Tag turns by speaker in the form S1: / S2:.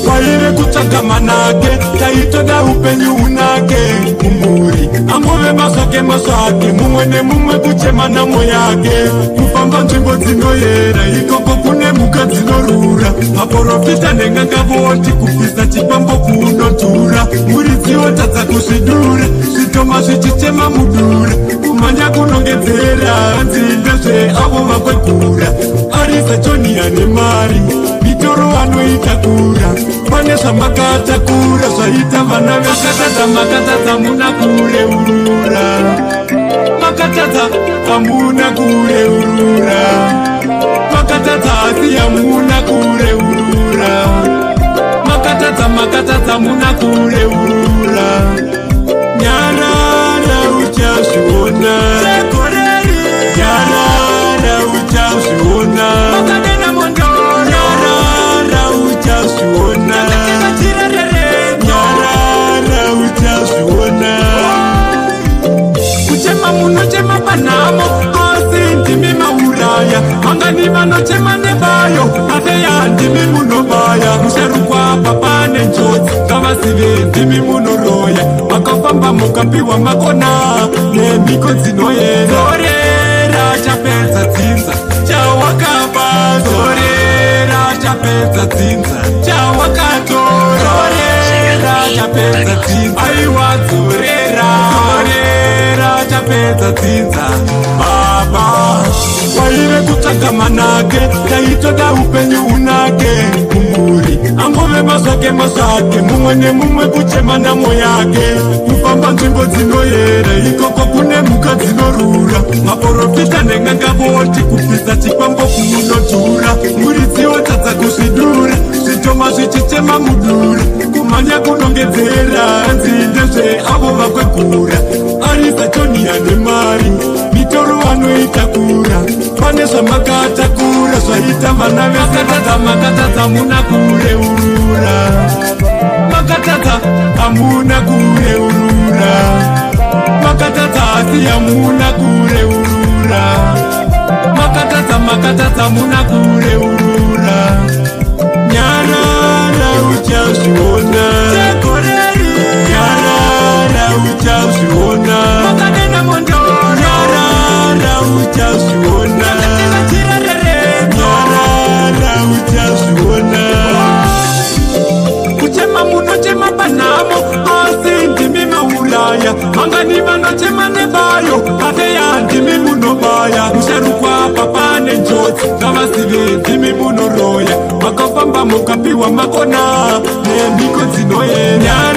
S1: Waire kutsvaga manake taitoda upenyu unake kumuri angove masake mumwe nemumwe kuchema nhamo yake kufamba nzvimbo dzinoyera ikoko kune mhuka dzinorura maprofita nengangavoti kupisa chipambo kunodhura muridziwo tadza kuzvidura zvitoma zvichichema mudura kumhanya kunongedzera hanzi ndezveavo vakwegura arise joniya nemari mitoro vanoitakura pane zvamakatakura zvaita vana vakatadza makatadza muna kureurura makatadza hamuna kureurura makatadza asi hamuna kureurura makatadza muna kureurura nyarara uchazviona nyarara uchazviona nyarara uchazviona nyarara uchazviona kuchema munochema panhamo asi ndimi mauraya mangani vanochema nebayo ateya ndimi munobaya musharukwa papane njodzi ngavazive ndimi munoroya makafamba mukapiwa makona nemhiko dzinoyera zorera chapedza dzinza chawakaba zorera chapedza dzinza chawakatora zorera chapedza dzinza aiwa zorera chapedza dzinza baba waire kutsvaga manake taitoda upenyu unake kumuri angove masake mumwe nemumwe kuchema nhamo yake kufamba nzvimbo dzinoyera ikoko kune mhuka dzinorura maprofita nengangavoti kupisa chipambo kunodhura muridziwo tadza kuzvidura zvitoma zvichichema mudura kumhanya kunongedzera hanzi ndezveavo vakwegura arisa joniya nemari mitoro vanoitakura pane zvamakatakura zvaita vana makatadza muna kureurura makatadza hamuna kureurura makatadza asi hamuna kureurura makatadza muna kureurura nyarara uchazviona nyarara uchazviona nyarara uchazviona nyarara uchazviona kuchema munochema panhamo asi ndimi mauraya mangani vanochema nebayo ateya ndimi munobaya musharukwa papane njodzi ngavazive ndimi munoroya makafamba mukapiwa makona nemhiko dzinoyera